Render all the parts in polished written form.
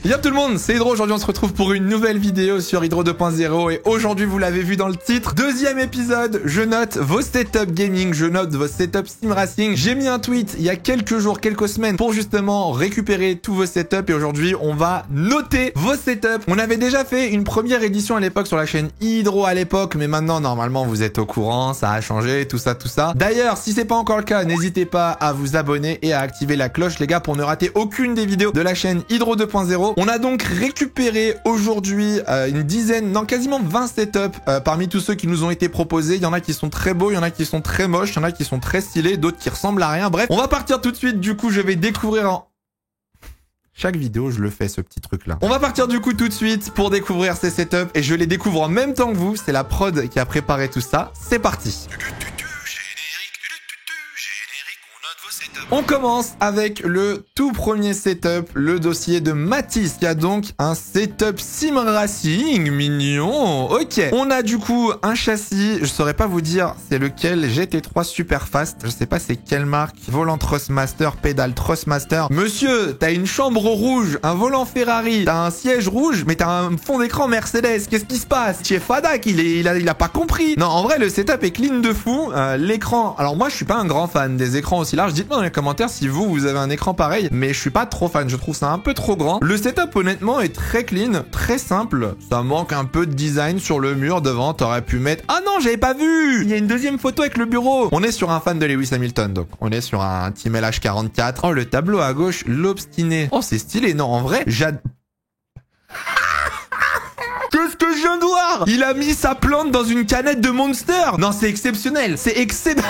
Yo tout le monde, c'est Hydro, aujourd'hui on se retrouve pour une nouvelle vidéo sur Hydro 2.0 et aujourd'hui vous l'avez vu dans le titre, deuxième épisode, je note vos setups gaming, je note vos setups sim racing. J'ai mis un tweet il y a quelques jours, quelques semaines pour justement récupérer tous vos setups et aujourd'hui on va noter vos setups. On avait déjà fait une première édition à l'époque sur la chaîne Hydro à l'époque, mais maintenant normalement vous êtes au courant, ça a changé, tout ça. D'ailleurs, si c'est pas encore le cas, n'hésitez pas à vous abonner et à activer la cloche les gars pour ne rater aucune des vidéos de la chaîne Hydro 2.0. On a donc récupéré aujourd'hui une dizaine, non quasiment 20 setups parmi tous ceux qui nous ont été proposés. Il y en a qui sont très beaux, il y en a qui sont très moches, il y en a qui sont très stylés, d'autres qui ressemblent à rien. Bref, on va partir tout de suite. Du coup, je vais découvrir en... Chaque vidéo, je le fais, ce petit truc-là. On va partir du coup tout de suite pour découvrir ces setups et je les découvre en même temps que vous. C'est la prod qui a préparé tout ça. C'est parti. On commence avec le tout premier setup, le dossier de Mathis, qui a donc un setup sim racing, mignon, ok. On a du coup un châssis, je saurais pas vous dire c'est lequel, GT3 Superfast, je sais pas c'est quelle marque, volant Thrustmaster, pédale Thrustmaster. Monsieur, t'as une chambre rouge, un volant Ferrari, t'as un siège rouge, mais t'as un fond d'écran Mercedes, qu'est-ce qui se passe? Chez Fadak, il a pas compris. Non, en vrai, le setup est clean de fou, l'écran, alors moi je suis pas un grand fan des écrans aussi larges, dites-moi dans les commentaires si vous avez un écran pareil, mais je suis pas trop fan, je trouve ça un peu trop grand. Le setup honnêtement est très clean, très simple, ça manque un peu de design sur le mur devant, t'aurais pu mettre... Ah non, j'avais pas vu. Il y a une deuxième photo avec le bureau. On est sur un fan de Lewis Hamilton, donc on est sur un Team LH44. Oh, le tableau à gauche, l'obstiné. Oh, c'est stylé, non, en vrai, Qu'est-ce que je viens de voir? Il a mis sa plante dans une canette de Monster. Non, c'est exceptionnel, c'est excellent.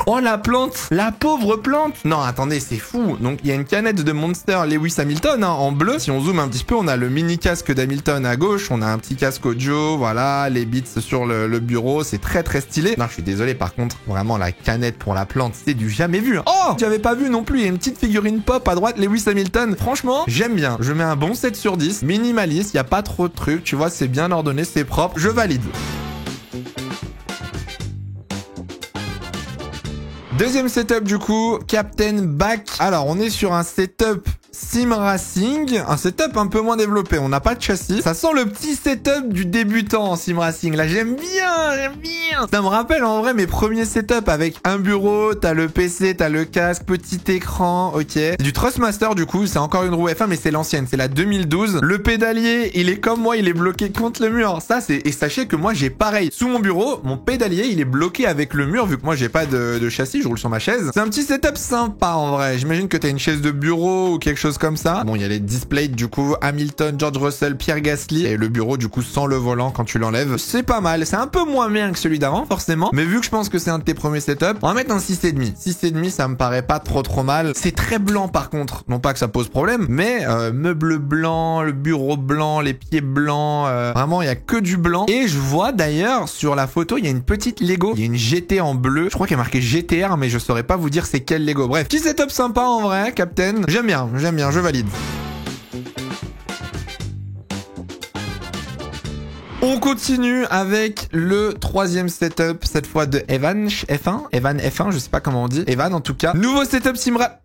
Oh la plante, la pauvre plante. Non attendez, c'est fou. Donc il y a une canette de Monster Lewis Hamilton en bleu. Si on zoome un petit peu, on a le mini casque d'Hamilton à gauche, on a un petit casque audio, voilà, les bits sur le bureau, c'est très très stylé. Non, je suis désolé par contre, vraiment la canette pour la plante, c'est du jamais vu. Oh, j'avais pas vu non plus, il y a une petite figurine pop à droite Lewis Hamilton. Franchement, j'aime bien. Je mets un bon 7 sur 10, minimaliste, il y a pas trop de trucs, tu vois, c'est bien ordonné, c'est propre. Je valide. Deuxième setup du coup, Captain Back. Alors on est sur un setup sim racing, un setup un peu moins développé, on n'a pas de châssis. Ça sent le petit setup du débutant en sim racing. Là j'aime bien, j'aime bien. Ça me rappelle en vrai mes premiers setups avec un bureau, t'as le PC, t'as le casque, petit écran, ok. C'est du Thrustmaster du coup, c'est encore une roue F1 mais c'est l'ancienne, c'est la 2012. Le pédalier, il est comme moi, il est bloqué contre le mur. Ça c'est, et sachez que moi j'ai pareil. Sous mon bureau, mon pédalier il est bloqué avec le mur vu que moi j'ai pas de châssis, je roule sur ma chaise. C'est un petit setup sympa en vrai. J'imagine que t'as une chaise de bureau ou quelque chose comme ça. Bon, il y a les displays du coup, Hamilton, George Russell, Pierre Gasly et le bureau du coup sans le volant quand tu l'enlèves. C'est pas mal. C'est un peu moins bien que celui d'avant forcément. Mais vu que je pense que c'est un de tes premiers setups, on va mettre un 6,5. 6,5 ça me paraît pas trop mal. C'est très blanc par contre. Non pas que ça pose problème, mais meuble blanc, le bureau blanc, les pieds blancs. Vraiment, il y a que du blanc. Et je vois d'ailleurs sur la photo, il y a une petite Lego. Il y a une GT en bleu. Je crois qu'il y a marqué GTR, mais je saurais pas vous dire c'est quel Lego. Bref, petit setup sympa en vrai, Captain. J'aime bien, je valide. On continue avec le troisième setup, cette fois de Evan F1, je sais pas comment on dit. Evan en tout cas. Nouveau setup Simra...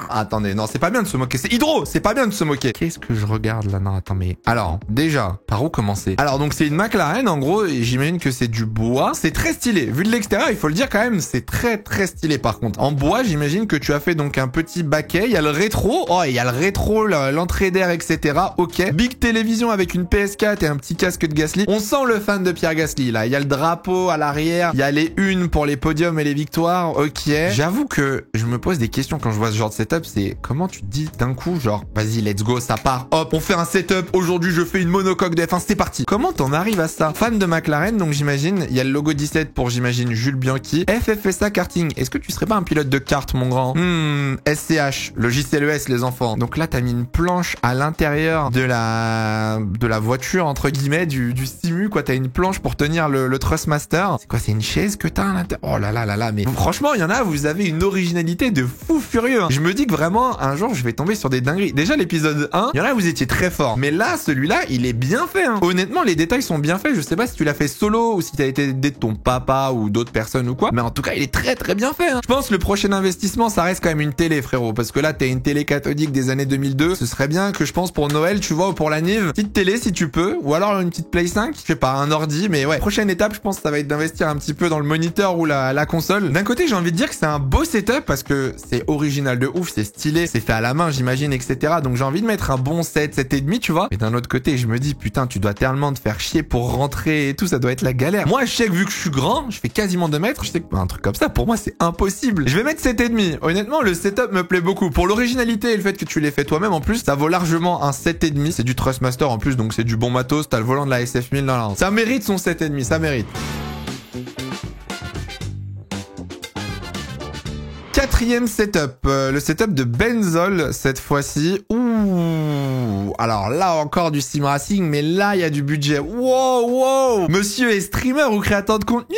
Attendez, non, c'est pas bien de se moquer. C'est Hydro, c'est pas bien de se moquer. Qu'est-ce que je regarde là? Non, attends, mais... Alors, déjà, par où commencer? Alors, donc, c'est une McLaren, en gros, et j'imagine que c'est du bois. C'est très stylé. Vu de l'extérieur, il faut le dire quand même, c'est très, très stylé, par contre. En bois, j'imagine que tu as fait donc un petit baquet. Il y a le rétro. Oh, il y a le rétro, l'entrée d'air, etc. Ok. Big télévision avec une PS4 et un petit casque de Gasly. On sent le fan de Pierre Gasly, là. Il y a le drapeau à l'arrière. Il y a les unes pour les podiums et les victoires. Ok. J'avoue que je me pose des questions quand je vois ce genre de setup. C'est comment tu te dis d'un coup genre vas-y let's go, ça part, hop on fait un setup, aujourd'hui je fais une monocoque de F1, c'est parti. Comment t'en arrives à ça? Fan de McLaren, donc j'imagine il y a le logo 17 pour j'imagine Jules Bianchi. FFSA karting, est-ce que tu serais pas un pilote de kart mon grand? SCH, le JCLES les enfants. Donc là t'as mis une planche à l'intérieur de la voiture entre guillemets du simu simu, quoi. T'as une planche pour tenir le Trustmaster. C'est quoi, c'est une chaise que t'as à l'intérieur? Oh là là là là, mais franchement, il y en a, vous avez une originalité de fou furieux. Hein. Je me dis que vraiment, un jour, je vais tomber sur des dingueries. Déjà, l'épisode 1, il y en a, vous étiez très fort. Mais là, celui-là, il est bien fait. Hein. Honnêtement, les détails sont bien faits. Je sais pas si tu l'as fait solo ou si t'as été aidé de ton papa ou d'autres personnes ou quoi. Mais en tout cas, il est très très bien fait. Hein. Je pense que le prochain investissement, ça reste quand même une télé, frérot. Parce que là, t'as une télé cathodique des années 2002. Ce serait bien que je pense pour Noël, tu vois, ou pour la Nive, petite télé si tu peux. Ou alors une petite Play 5. Je sais pas, un ordi. Mais ouais, prochaine étape, je pense que ça va être d'investir un petit peu dans le moniteur ou la console. D'un côté, j'ai envie de dire que c'est un beau setup parce que c'est original de ouf, c'est stylé, c'est fait à la main, j'imagine, etc. Donc j'ai envie de mettre un bon 7,5, tu vois. Mais d'un autre côté, je me dis, putain, tu dois tellement te faire chier pour rentrer et tout, ça doit être la galère. Moi, je sais que vu que je suis grand, je fais quasiment 2 mètres, je sais que un truc comme ça, pour moi, c'est impossible. Je vais mettre 7,5. Honnêtement, le setup me plaît beaucoup. Pour l'originalité et le fait que tu l'aies fait toi-même, en plus, ça vaut largement un 7,5. C'est du Trustmaster en plus, donc c'est du bon matos. T'as le volant de la SF1000 dans la hanche. Ça mérite son 7,5, ça mérite. Quatrième setup, le setup de Benzol cette fois-ci. Ouh, alors là encore du sim racing, mais là il y a du budget. Wow, wow. Monsieur est streamer ou créateur de contenu.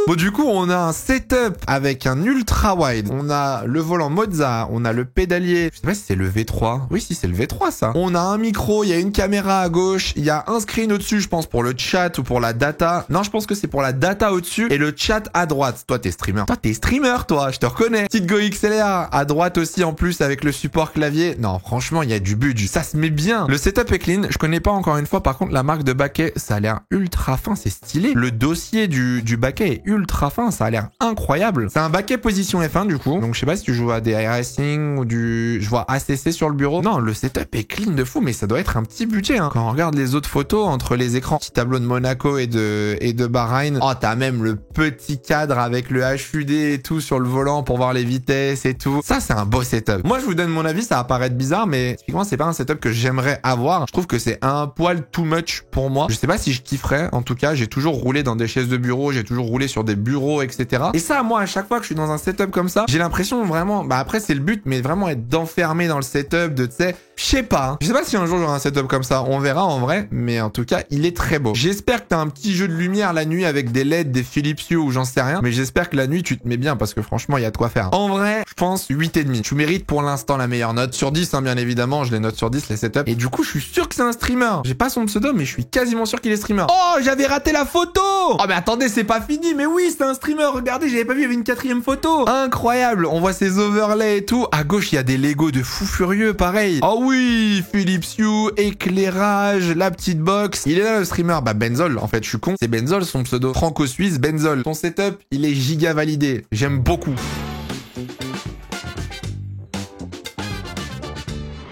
Bon, du coup, on a un setup avec un ultra wide. On a le volant Mozza, on a le pédalier. Je sais pas si c'est le V3. Oui, si c'est le V3 ça. On a un micro, il y a une caméra à gauche, il y a un screen au-dessus, je pense pour le chat ou pour la data. Non, je pense que c'est pour la data au-dessus et le chat à droite. Toi, t'es streamer. Toi, t'es streamer, toi. Je te reconnais. Petite Go XLR à droite aussi en plus avec le support clavier. Non, franchement, il y a du budget. Ça se met bien. Le setup est clean. Je connais pas encore une fois. Par contre, la marque de baquet, ça a l'air ultra fin. C'est stylé. Le dossier du baquet est ultra fin. Ça a l'air incroyable. C'est un baquet position F1 du coup. Donc, je sais pas si tu joues à des iRacing ou du... Je vois ACC sur le bureau. Non, le setup est clean de fou, mais ça doit être un petit budget. Hein. Quand on regarde les autres photos entre les écrans, petit tableau de Monaco et de Bahreïn. Oh, t'as même le petit cadre avec le HUD et tout sur le volant pour voir les vitesses et tout. Ça, c'est un beau setup. Moi, je vous donne mon avis, ça va paraître bizarre, mais typiquement, c'est pas un setup que j'aimerais avoir. Je trouve que c'est un poil too much pour moi. Je sais pas si je kifferais. En tout cas, j'ai toujours roulé dans des chaises de bureau, j'ai toujours roulé sur des bureaux, etc. Et ça, moi, à chaque fois que je suis dans un setup comme ça, j'ai l'impression vraiment, bah après, c'est le but, mais vraiment être d'enfermer dans le setup, de, tu sais, je sais pas. Hein. Je sais pas si un jour j'aurai un setup comme ça. On verra en vrai, mais en tout cas, il est très beau. J'espère que t'as un petit jeu de lumière la nuit avec des LED, des Philips Hue ou j'en sais rien, mais j'espère que la nuit, tu te mets bien parce que franchement, il y a de quoi faire. En vrai, je pense 8,5. Tu mérites pour l'instant la meilleure note. Sur 10, hein, bien évidemment, je les note sur 10, les setups. Et du coup, je suis sûr que c'est un streamer. J'ai pas son pseudo, mais je suis quasiment sûr qu'il est streamer. Oh, j'avais raté la photo! Oh, mais attendez, c'est pas fini, mais oui, c'est un streamer. Regardez, j'avais pas vu, il y avait une 4e photo. Incroyable. On voit ses overlays et tout. À gauche, il y a des Lego de fou furieux, pareil. Oh oui, Philips Hue, éclairage, la petite box. Il est là, le streamer. Bah, Benzol, en fait, je suis con. C'est Benzol, son pseudo. Franco-suisse, Benzol. Son setup, il est giga validé. J'aime beaucoup.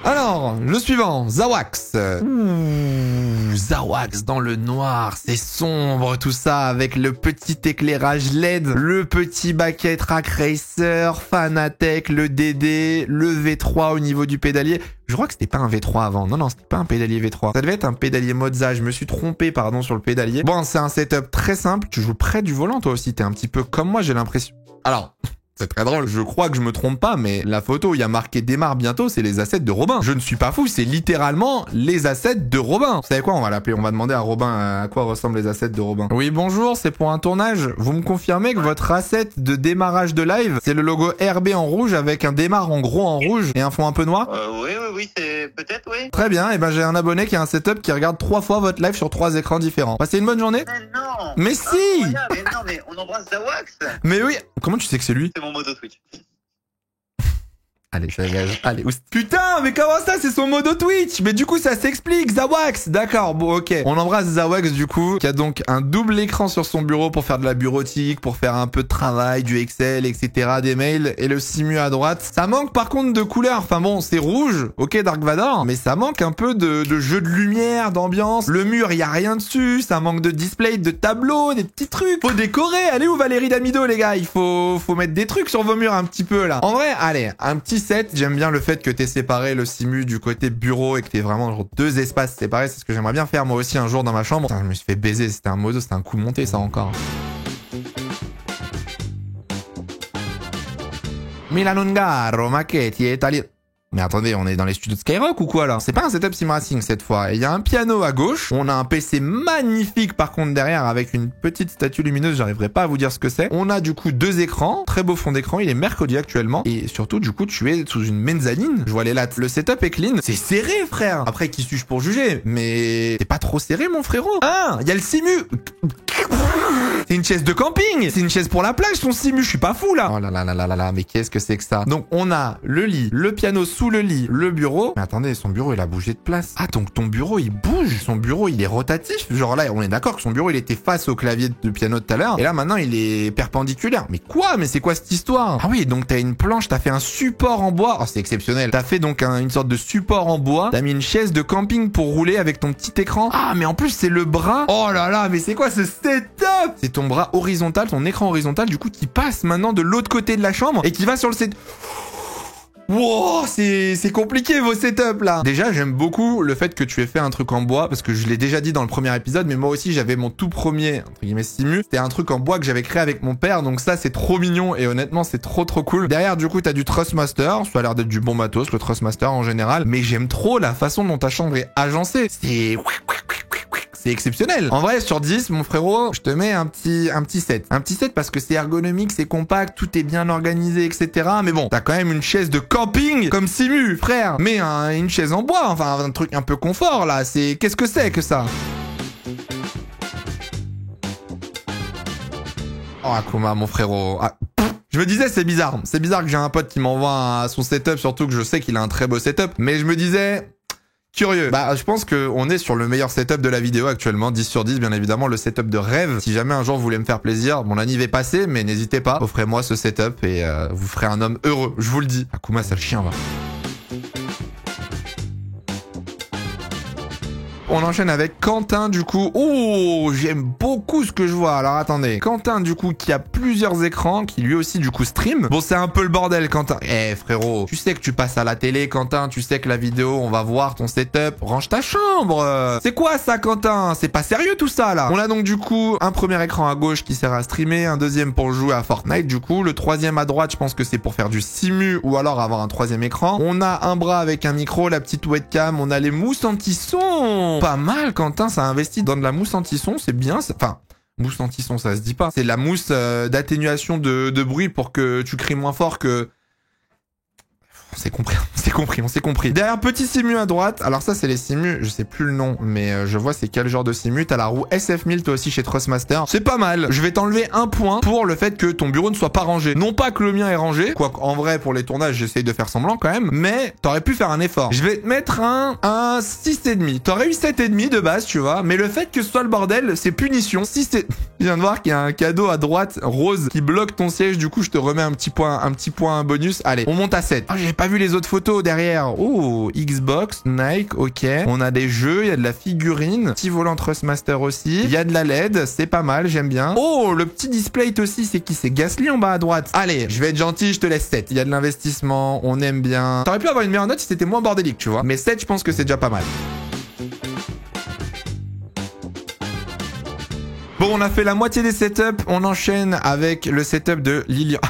Alors, le suivant, Zawax. Ouh, Zawax dans le noir, c'est sombre tout ça, avec le petit éclairage LED, le petit baquet Track Racer, Fanatec, le DD, le V3 au niveau du pédalier. Je crois que c'était pas un V3 avant. Non, c'était pas un pédalier V3. Ça devait être un pédalier Mozza. Je me suis trompé, pardon, sur le pédalier. Bon, c'est un setup très simple. Tu joues près du volant, toi aussi. T'es un petit peu comme moi, j'ai l'impression. Alors... C'est très drôle, je crois que je me trompe pas, mais la photo où il y a marqué démarre bientôt, c'est les assets de Robin. Je ne suis pas fou, c'est littéralement les assets de Robin. Vous savez quoi, on va l'appeler, on va demander à Robin à quoi ressemblent les assets de Robin. Oui, bonjour, c'est pour un tournage. Vous me confirmez que votre asset de démarrage de live, c'est le logo RB en rouge avec un démarre en gros en rouge et un fond un peu noir? Oui, c'est peut-être, oui. Très bien, et ben j'ai un abonné qui a un setup qui regarde 3 fois votre live sur 3 écrans différents. Passez une bonne journée. Mais non. Mais si. Mais non, mais on embrasse Zawax. Mais oui. Comment tu sais que c'est lui? C'est mon modo Twitch. Allez, je dégage. Allez, putain, mais comment ça, c'est son modo Twitch? Mais du coup, ça s'explique, Zawax. D'accord, bon, ok. On embrasse Zawax, du coup, qui a donc un double écran sur son bureau pour faire de la bureautique, pour faire un peu de travail, du Excel, etc., des mails, et le simu à droite. Ça manque, par contre, de couleurs. Enfin bon, c'est rouge, ok, Dark Vador, mais ça manque un peu de jeu de lumière, d'ambiance. Le mur, y a rien dessus. Ça manque de display, de tableaux, des petits trucs. Faut décorer. Allez où Valérie Damido, les gars? Il faut mettre des trucs sur vos murs un petit peu, là. En vrai, allez, un petit set. J'aime bien le fait que t'aies séparé le simu du côté bureau et que t'aies vraiment genre 2 espaces séparés. C'est ce que j'aimerais bien faire moi aussi un jour dans ma chambre. Putain, je me suis fait baiser. C'était un modo, c'était un coup monté ça encore. Milan Ungaro, Macchetti, Italie. Mais attendez, on est dans les studios de Skyrock ou quoi là? C'est pas un setup sim racing cette fois. Il y a un piano à gauche. On a un PC magnifique par contre derrière avec une petite statue lumineuse. J'arriverai pas à vous dire ce que c'est. On a du coup 2 écrans. Très beau fond d'écran. Il est mercredi actuellement. Et surtout du coup tu es sous une mezzanine. Je vois les lattes. Le setup est clean. C'est serré frère. Après qui suis-je pour juger? Mais c'est pas trop serré mon frérot. Ah, il y a le simu. C'est une chaise de camping. C'est une chaise pour la plage son simu. Je suis pas fou là. Oh là là là là là là. Mais qu'est-ce que c'est que ça? Donc on a le lit, le piano sous le lit, le bureau. Mais attendez, son bureau il a bougé de place. Ah donc ton bureau il bouge. Son bureau il est rotatif. Genre là on est d'accord que son bureau il était face au clavier de piano de tout à l'heure. Et là maintenant il est perpendiculaire. Mais quoi? Mais c'est quoi cette histoire? Ah oui, donc t'as une planche, t'as fait un support en bois. Oh c'est exceptionnel. T'as fait donc une sorte de support en bois. T'as mis une chaise de camping pour rouler avec ton petit écran. Ah mais en plus c'est le bras. Oh là là, mais c'est quoi ce setup? C'est ton bras horizontal, ton écran horizontal du coup qui passe maintenant de l'autre côté de la chambre et qui va sur le setup. Wow, c'est compliqué vos setups là. Déjà, j'aime beaucoup le fait que tu aies fait un truc en bois parce que je l'ai déjà dit dans le premier épisode, mais moi aussi j'avais mon tout premier entre guillemets simu. C'était un truc en bois que j'avais créé avec mon père, donc ça c'est trop mignon et honnêtement c'est trop cool. Derrière du coup t'as du Trustmaster, ça a l'air d'être du bon matos le Trustmaster en général, mais j'aime trop la façon dont ta chambre est agencée. C'est exceptionnel. En vrai, sur 10, mon frérot, je te mets un petit 7. Un petit 7 parce que c'est ergonomique, c'est compact, tout est bien organisé, etc. Mais bon, t'as quand même une chaise de camping comme simu, frère. Mais une chaise en bois, enfin un truc un peu confort là. C'est qu'est-ce que c'est que ça? Oh Akuma, mon frérot. Ah. Je me disais c'est bizarre que j'ai un pote qui m'envoie son setup, surtout que je sais qu'il a un très beau setup. Mais je me disais... Curieux. Bah, je pense qu'on est sur le meilleur setup de la vidéo actuellement. 10 sur 10, bien évidemment, le setup de rêve. Si jamais un jour vous voulez me faire plaisir, mon anniv est passé, mais n'hésitez pas. Offrez-moi ce setup et vous ferez un homme heureux. Je vous le dis. Akuma, ça le chien, va. On enchaîne avec Quentin du coup. Oh, j'aime beaucoup ce que je vois. Alors attendez. Quentin du coup qui a plusieurs écrans, qui lui aussi du coup stream. Bon c'est un peu le bordel Quentin. Eh frérot, tu sais que tu passes à la télé Quentin, tu sais que la vidéo on va voir ton setup. Range ta chambre. C'est quoi ça Quentin? C'est pas sérieux tout ça là. On a donc du coup un premier écran à gauche qui sert à streamer, un deuxième pour jouer à Fortnite du coup. Le troisième à droite je pense que c'est pour faire du simu ou alors avoir un troisième écran. On a un bras avec un micro, la petite webcam, on a les mousses anti-son. Pas mal, Quentin, ça investit dans de la mousse anti-son, c'est bien. Enfin, mousse anti-son, ça se dit pas. C'est de la mousse d'atténuation de bruit pour que tu cries moins fort que... On s'est compris. Derrière, petit simu à droite. Alors ça, c'est les simus. Je sais plus le nom, mais je vois c'est quel genre de simu. T'as la roue SF1000, toi aussi, chez Trustmaster. C'est pas mal. Je vais t'enlever un point pour le fait que ton bureau ne soit pas rangé. Non pas que le mien est rangé. Quoique, en vrai, pour les tournages, j'essaye de faire semblant quand même. Mais t'aurais pu faire un effort. Je vais te mettre un 6,5. T'aurais eu 7,5 de base, tu vois. Mais le fait que ce soit le bordel, c'est punition. 6,5. Je viens de voir qu'il y a un cadeau à droite, rose, qui bloque ton siège. Du coup, je te remets un petit point bonus. Allez, on monte à 7. Oh, j'ai pas vu les autres photos derrière. Oh, Xbox, Nike, ok. On a des jeux, il y a de la figurine. Petit volant Trustmaster aussi. Il y a de la LED, c'est pas mal, j'aime bien. Oh, le petit display aussi, c'est qui? C'est Gasly en bas à droite. Allez, je vais être gentil, je te laisse 7. Il y a de l'investissement, on aime bien. T'aurais pu avoir une meilleure note si c'était moins bordélique, tu vois. Mais 7, je pense que c'est déjà pas mal. Bon, on a fait la moitié des setups. On enchaîne avec le setup de Lilian.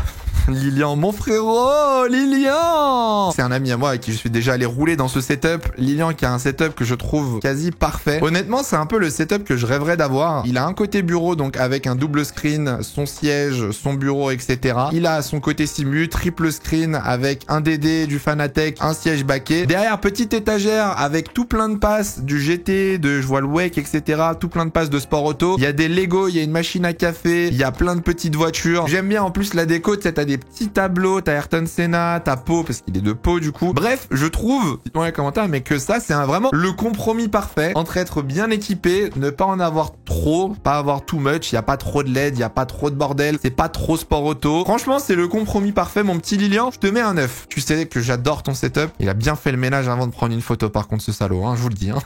Lilian, mon frérot, Lilian. C'est un ami à moi avec qui je suis déjà allé rouler dans ce setup. Lilian qui a un setup que je trouve quasi parfait. Honnêtement, c'est un peu le setup que je rêverais d'avoir. Il a un côté bureau, donc avec un double screen, son siège, son bureau, etc. Il a son côté simu, triple screen avec un DD, du Fanatec, un siège baquet. Derrière, petite étagère avec tout plein de passes, du GT, je vois le WEC, etc. Tout plein de passes de sport auto. Il y a des Lego, il y a une machine à café, il y a plein de petites voitures. J'aime bien en plus la déco, tu sais, t'as des petits tableaux, t'as Ayrton Senna, t'as Pau, parce qu'il est de Pau du coup. Bref, je trouve, dites-moi dans les commentaires, mais que ça, c'est vraiment le compromis parfait entre être bien équipé, ne pas en avoir trop, pas avoir too much, il y a pas trop de LED, il y a pas trop de bordel, c'est pas trop sport auto. Franchement, c'est le compromis parfait, mon petit Lilian. Je te mets un 9. Tu sais que j'adore ton setup. Il a bien fait le ménage avant de prendre une photo, par contre, ce salaud, hein, je vous le dis, hein.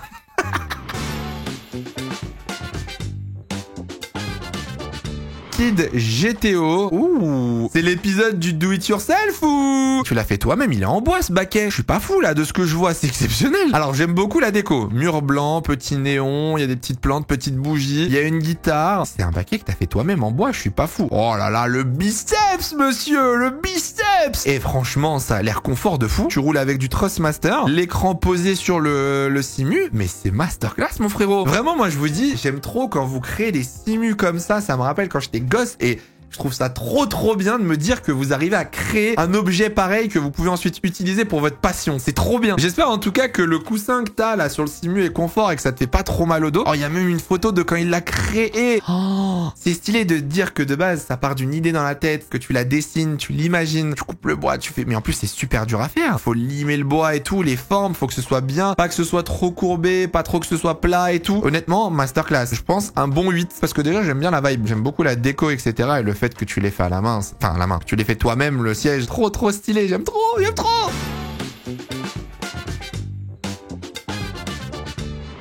GTO. Ouh, c'est l'épisode du do it yourself ou tu l'as fait toi-même? Il est en bois ce baquet. Je suis pas fou là de ce que je vois, c'est exceptionnel. Alors j'aime beaucoup la déco. Mur blanc, petit néon, il y a des petites plantes, petites bougies, il y a une guitare. C'est un baquet que t'as fait toi-même en bois, je suis pas fou. Oh là là, le biceps monsieur, le biceps. peps. Et franchement, ça a l'air confort de fou. Tu roules avec du Thrustmaster, l'écran posé sur le simu, mais c'est masterclass mon frérot. Vraiment, moi je vous dis, j'aime trop quand vous créez des simus comme ça me rappelle quand j'étais gosse et je trouve ça trop bien de me dire que vous arrivez à créer un objet pareil que vous pouvez ensuite utiliser pour votre passion. C'est trop bien. J'espère en tout cas que le coussin que t'as là sur le simu est confort et que ça te fait pas trop mal au dos. Oh, il y a même une photo de quand il l'a créé. Oh, c'est stylé de dire que de base ça part d'une idée dans la tête, que tu la dessines, tu l'imagines, tu coupes le bois, tu fais... Mais en plus c'est super dur à faire. Faut limer le bois et tout, les formes, faut que ce soit bien, pas que ce soit trop courbé, pas trop que ce soit plat et tout. Honnêtement, masterclass. Je pense un bon 8 parce que déjà j'aime bien la vibe, j'aime beaucoup la déco etc. et le fait que tu l'aies fait à la main, enfin à la main, que tu l'aies fait toi-même, le siège, trop stylé, j'aime trop.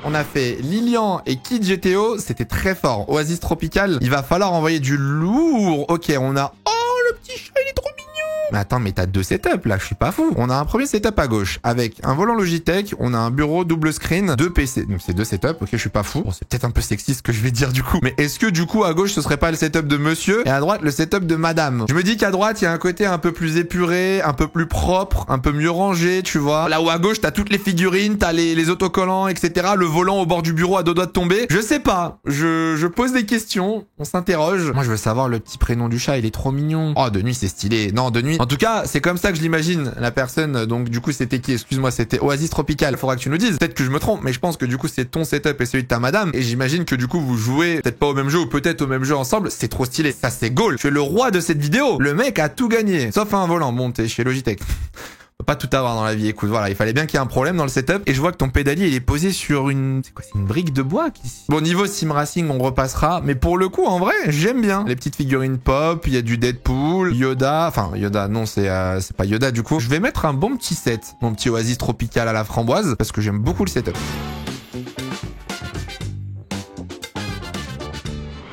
On a fait Lilian et Kid GTO, c'était très fort. Oasis Tropical, il va falloir envoyer du lourd. Ok, on a... Oh, le petit chat, il est trop mignon. Mais attends, mais t'as deux setups là, je suis pas fou. On a un premier setup à gauche avec un volant Logitech, on a un bureau double screen, deux PC. Donc c'est deux setups, ok, je suis pas fou. Bon, c'est peut-être un peu sexiste ce que je vais dire du coup. Mais est-ce que du coup à gauche ce serait pas le setup de monsieur et à droite le setup de madame? Je me dis qu'à droite il y a un côté un peu plus épuré, un peu plus propre, un peu mieux rangé, tu vois. Là où à gauche t'as toutes les figurines, t'as les autocollants, etc. Le volant au bord du bureau à deux doigts de tomber. Je sais pas. Je pose des questions, on s'interroge. Moi je veux savoir le petit prénom du chat, il est trop mignon. Oh, de nuit c'est stylé. Non, de nuit. En tout cas, c'est comme ça que je l'imagine, la personne. Donc du coup, c'était qui? Excuse-moi, c'était Oasis Tropical. Faudra que tu nous dises. Peut-être que je me trompe, mais je pense que du coup, c'est ton setup et celui de ta madame. Et j'imagine que du coup, vous jouez peut-être pas au même jeu ou peut-être au même jeu ensemble. C'est trop stylé. Ça, c'est goal. Tu es le roi de cette vidéo. Le mec a tout gagné. Sauf un volant. Bon, t'es chez Logitech. Pas tout avoir dans la vie. Écoute, voilà, il fallait bien qu'il y ait un problème dans le setup. Et je vois que ton pédalier, il est posé sur une... C'est quoi? C'est une brique de bois qui... Bon, niveau sim racing, on repassera. Mais pour le coup, en vrai, j'aime bien. Les petites figurines pop, il y a du Deadpool, Yoda. Enfin, Yoda, non, c'est pas Yoda du coup. Je vais mettre un bon petit set. Mon petit Oasis Tropical à la framboise. Parce que j'aime beaucoup le setup.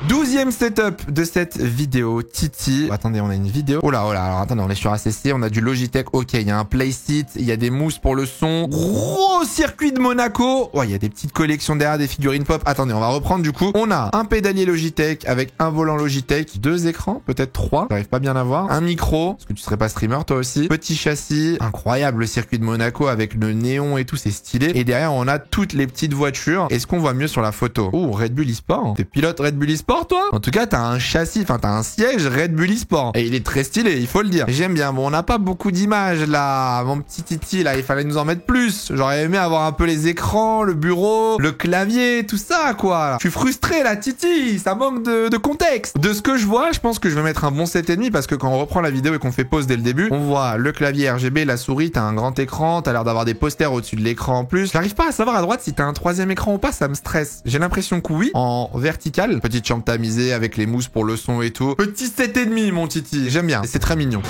12e setup de cette vidéo, Titi. Attendez, on a une vidéo. Oh là, alors attendez, on est sur ACC, on a du Logitech. Ok, il y a un playseat, il y a des mousses pour le son. Gros circuit de Monaco. Oh, il y a des petites collections derrière, des figurines pop. Attendez, on va reprendre du coup. On a un pédalier Logitech avec un volant Logitech, deux écrans, peut-être trois. J'arrive pas bien à voir. Un micro, parce que tu serais pas streamer toi aussi. Petit châssis, incroyable le circuit de Monaco avec le néon et tout, c'est stylé. Et derrière, on a toutes les petites voitures. Est-ce qu'on voit mieux sur la photo? Oh, Red Bull eSport. T'es pilote Red Bull eSport toi? En tout cas, t'as un châssis, enfin t'as un siège Red Bull eSport. Et il est très stylé, il faut le dire. J'aime bien. Bon, on n'a pas beaucoup d'images là. Mon petit Titi là, il fallait nous en mettre plus. J'aurais aimé avoir un peu les écrans, le bureau, le clavier, tout ça quoi. Je suis frustré là, Titi. Ça manque de contexte. De ce que je vois, je pense que je vais mettre un bon 7,5 parce que quand on reprend la vidéo et qu'on fait pause dès le début, on voit le clavier RGB, la souris, t'as un grand écran, t'as l'air d'avoir des posters au-dessus de l'écran en plus. J'arrive pas à savoir à droite si t'as un troisième écran ou pas, ça me stresse. J'ai l'impression que oui, en vertical, petite chambre tamisée avec les mousses pour le son et tout. Petit 7,5 mon Titi, j'aime bien, c'est très mignon.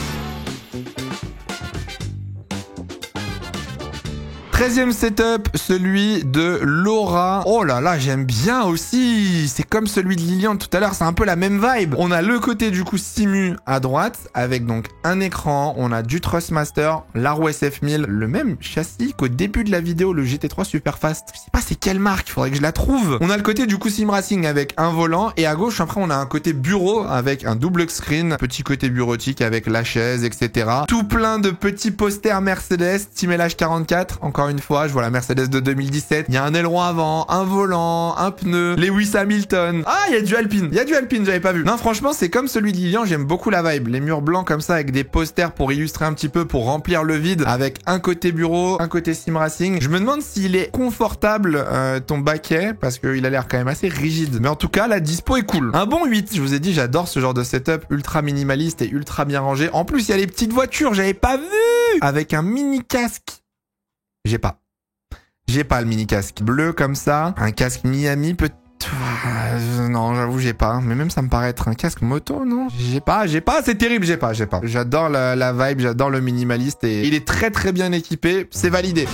13e setup, celui de Laura. Oh là là, j'aime bien aussi. C'est comme celui de Lilian tout à l'heure, c'est un peu la même vibe. On a le côté du coup simu à droite, avec donc un écran, on a du Thrustmaster, l'Arrow SF1000, le même châssis qu'au début de la vidéo, le GT3 Superfast. Je sais pas c'est quelle marque, faudrait que je la trouve. On a le côté du coup sim racing avec un volant, et à gauche après on a un côté bureau avec un double screen, petit côté bureautique avec la chaise, etc. Tout plein de petits posters Mercedes, Team LH44, encore une fois, je vois la Mercedes de 2017. Il y a un aileron avant, un volant, un pneu, Lewis Hamilton. Ah, il y a du Alpine. Il y a du Alpine, j'avais pas vu. Non, franchement, c'est comme celui de Lilian, j'aime beaucoup la vibe. Les murs blancs comme ça avec des posters pour illustrer un petit peu, pour remplir le vide, avec un côté bureau, un côté sim racing. Je me demande s'il est confortable, ton baquet, parce qu'il a l'air quand même assez rigide. Mais en tout cas, la dispo est cool. Un bon 8. Je vous ai dit, j'adore ce genre de setup ultra minimaliste et ultra bien rangé. En plus, il y a les petites voitures, j'avais pas vu! Avec un mini casque. J'ai pas le mini casque bleu comme ça. Un casque Miami peut... Non, j'avoue, j'ai pas. Mais même ça me paraît être un casque moto, non? J'ai pas. C'est terrible, j'ai pas. J'adore la vibe, j'adore le minimaliste et il est très très bien équipé. C'est validé.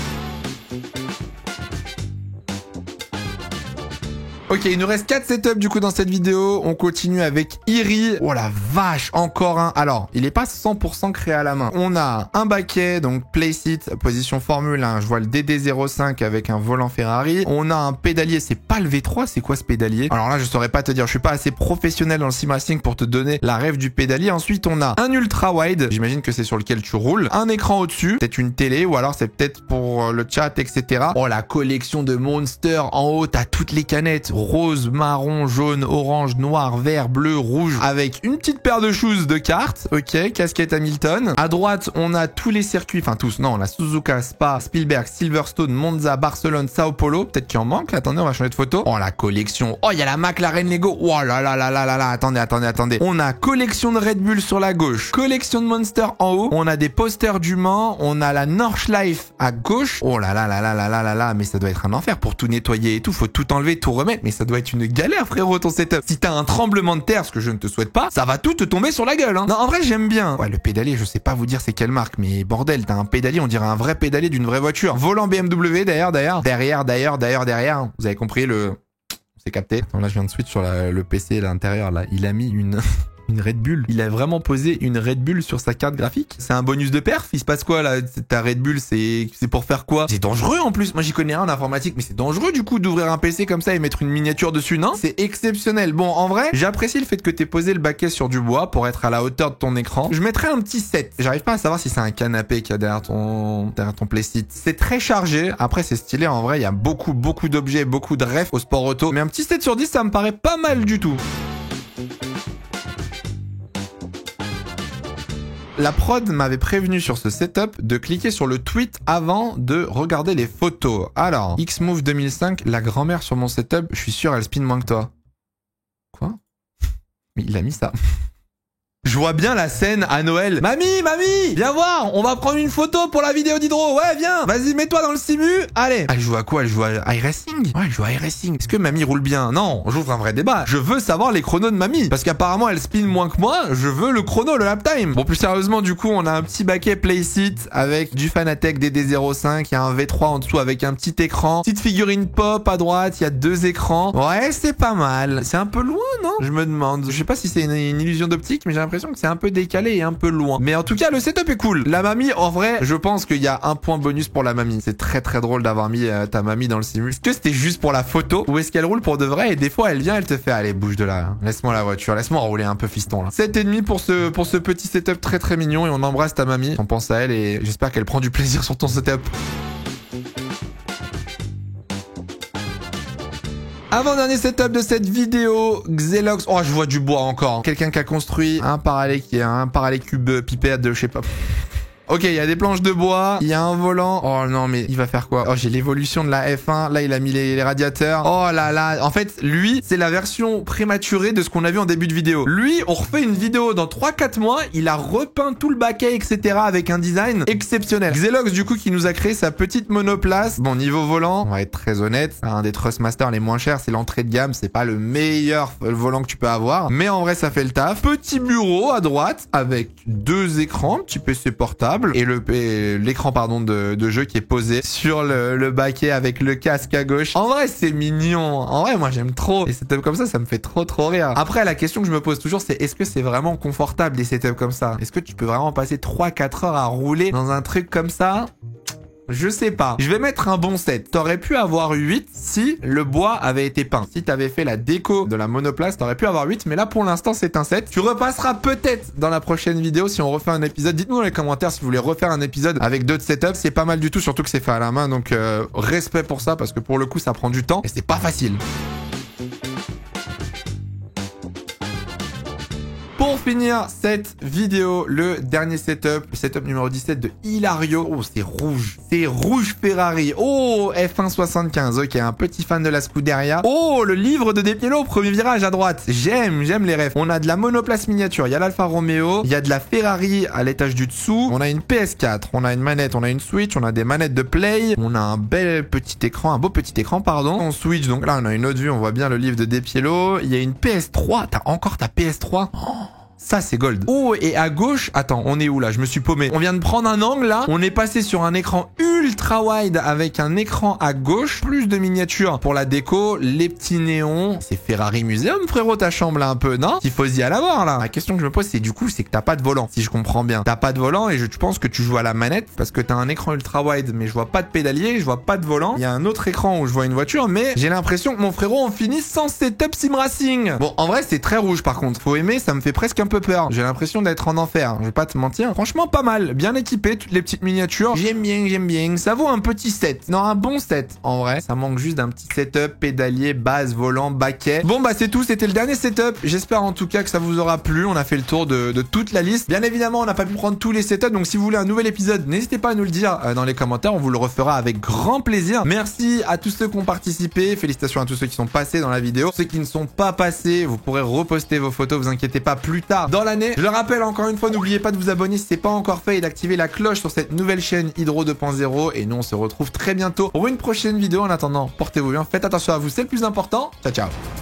Ok, il nous reste 4 setups du coup dans cette vidéo. On continue avec Iri. Oh la vache, encore un. Alors, il est pas 100% créé à la main. On a un baquet, donc Playseat, position Formule 1. Je vois le DD05 avec un volant Ferrari. On a un pédalier, c'est pas le V3, c'est quoi ce pédalier? Alors là, je saurais pas te dire, je suis pas assez professionnel dans le sim racing pour te donner la rêve du pédalier. Ensuite, on a un ultra wide, j'imagine que c'est sur lequel tu roules. Un écran au-dessus, peut-être une télé, ou alors c'est peut-être pour le chat, etc. Oh, la collection de Monster. En haut, t'as toutes les canettes. Rose, marron, jaune, orange, noir, vert, bleu, rouge. Avec une petite paire de shoes de cartes. Ok, casquette Hamilton. À droite, on a tous les circuits. Enfin, tous. Non, on a Suzuka, Spa, Spielberg, Silverstone, Monza, Barcelone, Sao Paulo. Peut-être qu'il en manque. Attendez, on va changer de photo. Oh, la collection. Oh, il y a la McLaren Lego. Oh là là là là là là. Attendez. On a collection de Red Bull sur la gauche. Collection de Monster en haut. On a des posters du Mans. On a la Nordschleife à gauche. Oh là là là là là là là là. Mais ça doit être un enfer pour tout nettoyer et tout. Faut tout enlever, tout remettre. Mais ça doit être une galère, frérot, ton setup. Si t'as un tremblement de terre, ce que je ne te souhaite pas, ça va tout te tomber sur la gueule, hein. Non, en vrai, j'aime bien. Ouais, le pédalier, je sais pas vous dire c'est quelle marque, mais bordel, t'as un pédalier, on dirait un vrai pédalier d'une vraie voiture. Volant BMW, derrière. Vous avez compris le... C'est capté. Attends, là, je viens de switch sur le PC à l'intérieur, là. Il a mis une Red Bull. Il a vraiment posé une Red Bull sur sa carte graphique. C'est un bonus de perf. Il se passe quoi là? Ta Red Bull, c'est pour faire quoi? C'est dangereux en plus. Moi j'y connais rien en informatique, mais c'est dangereux du coup d'ouvrir un PC comme ça et mettre une miniature dessus, non? C'est exceptionnel. Bon, en vrai, j'apprécie le fait que t'aies posé le baquet sur du bois pour être à la hauteur de ton écran. Je mettrais un petit 7. J'arrive pas à savoir si c'est un canapé qu'il y a derrière ton Playseat. C'est très chargé. Après, c'est stylé. En vrai, il y a beaucoup d'objets, beaucoup de refs au sport auto. Mais un petit 7 sur 10, ça me paraît pas mal du tout. La prod m'avait prévenu sur ce setup de cliquer sur le tweet avant de regarder les photos. Alors, Xmove 2005, la grand-mère sur mon setup, je suis sûr elle spin moins que toi. Quoi? Mais il a mis ça. Je vois bien la scène à Noël. Mamie, viens voir, on va prendre une photo pour la vidéo d'Hydro. Ouais, viens, vas-y, mets-toi dans le simu. Allez. Elle joue à quoi? Elle joue à iRacing? Ouais, elle joue à iRacing. Est-ce que mamie roule bien? Non, j'ouvre un vrai débat. Je veux savoir les chronos de mamie. Parce qu'apparemment, elle spin moins que moi. Je veux le chrono, le lap time. Bon, plus sérieusement, du coup, on a un petit baquet Playseat avec du Fanatec DD05. Il y a un V3 en dessous avec un petit écran. Petite figurine pop à droite. Il y a 2 écrans. Ouais, c'est pas mal. C'est un peu loin, non? Je me demande. Je sais pas si c'est une illusion d'optique, mais j'ai l'impression que c'est un peu décalé et un peu loin. Mais en tout cas, le setup est cool. La mamie, en vrai, je pense qu'il y a un point bonus pour la mamie. C'est très très drôle d'avoir mis ta mamie dans le simu. Est-ce que c'était juste pour la photo ou est-ce qu'elle roule pour de vrai? Et des fois, elle vient, elle te fait, allez, bouge de là. Laisse-moi la voiture, laisse-moi rouler un peu fiston là. 7,5 pour ce petit setup très très mignon et on embrasse ta mamie. On pense à elle et j'espère qu'elle prend du plaisir sur ton setup. Avant-dernier setup de cette vidéo, Xelox. Oh, je vois du bois encore. Quelqu'un qui a construit un parallélcube pipette de je sais pas. Ok, il y a des planches de bois, il y a un volant. Oh non, mais il va faire quoi? Oh, j'ai l'évolution de la F1. Là, il a mis les radiateurs. Oh là là. En fait, lui, c'est la version prématurée de ce qu'on a vu en début de vidéo. Lui, on refait une vidéo dans 3-4 mois. Il a repeint tout le baquet, etc. avec un design exceptionnel. Xelox, du coup, qui nous a créé sa petite monoplace. Bon, niveau volant, on va être très honnête. Un des Trustmaster les moins chers, c'est l'entrée de gamme. C'est pas le meilleur volant que tu peux avoir. Mais en vrai, ça fait le taf. Petit bureau à droite avec 2 écrans, petit PC portable. Et l'écran de jeu qui est posé sur le baquet avec le casque à gauche. En vrai, c'est mignon. En vrai, moi, j'aime trop. Les setups comme ça me fait trop rire. Après, la question que je me pose toujours, c'est est-ce que c'est vraiment confortable des setups comme ça? Est-ce que tu peux vraiment passer 3-4 heures à rouler dans un truc comme ça? Je sais pas. Je vais mettre un bon 7. T'aurais pu avoir 8 si le bois avait été peint. Si t'avais fait la déco de la monoplace, t'aurais pu avoir 8. Mais là, pour l'instant, c'est un 7. Tu repasseras peut-être dans la prochaine vidéo si on refait un épisode. Dites-nous dans les commentaires si vous voulez refaire un épisode avec d'autres setups. C'est pas mal du tout, surtout que c'est fait à la main. Donc, respect pour ça parce que pour le coup, ça prend du temps et c'est pas facile. Pour finir cette vidéo, le dernier setup, le setup numéro 17 de Hilario. Oh, c'est rouge. C'est rouge Ferrari. Oh, F1 75. Ok, un petit fan de la Scuderia. Oh, le livre de Despiello, premier virage à droite. J'aime les refs. On a de la monoplace miniature. Il y a l'Alfa Romeo. Il y a de la Ferrari à l'étage du dessous. On a une PS4. On a une manette. On a une Switch. On a des manettes de Play. On a un beau petit écran, pardon. On Switch. Donc là, on a une autre vue. On voit bien le livre de Despiello. Il y a une PS3. T'as encore ta PS3? Oh, ça, c'est gold. Oh, et à gauche, attends, on est où là? Je me suis paumé. On vient de prendre un angle là. On est passé sur un écran ultra ultra wide avec un écran à gauche, plus de miniatures pour la déco, les petits néons. C'est Ferrari Museum, frérot, ta chambre là un peu, non? Tifosi à la mort là. La question que je me pose, c'est du coup, c'est que t'as pas de volant, si je comprends bien. T'as pas de volant et je pense que tu joues à la manette parce que t'as un écran ultra wide, mais je vois pas de pédalier, je vois pas de volant. Il y a un autre écran où je vois une voiture, mais j'ai l'impression que mon frérot, on finit sans setup sim racing. Bon, en vrai, c'est très rouge par contre. Faut aimer, ça me fait presque un peu peur. J'ai l'impression d'être en enfer. Je vais pas te mentir. Franchement, pas mal. Bien équipé, toutes les petites miniatures. J'aime bien, j'aime bien. Ça vaut un petit set. Non, un bon set. En vrai, ça manque juste d'un petit setup, pédalier, base, volant, baquet. Bon, bah, c'est tout. C'était le dernier setup. J'espère en tout cas que ça vous aura plu. On a fait le tour de toute la liste. Bien évidemment, on n'a pas pu prendre tous les setups. Donc, si vous voulez un nouvel épisode, n'hésitez pas à nous le dire dans les commentaires. On vous le refera avec grand plaisir. Merci à tous ceux qui ont participé. Félicitations à tous ceux qui sont passés dans la vidéo. Ceux qui ne sont pas passés, vous pourrez reposter vos photos. Vous inquiétez pas, plus tard dans l'année. Je le rappelle encore une fois, n'oubliez pas de vous abonner si c'est pas encore fait et d'activer la cloche sur cette nouvelle chaîne Hydro 2.0. Et nous, on se retrouve très bientôt pour une prochaine vidéo. En attendant, portez-vous bien. Faites attention à vous, c'est le plus important. Ciao, ciao.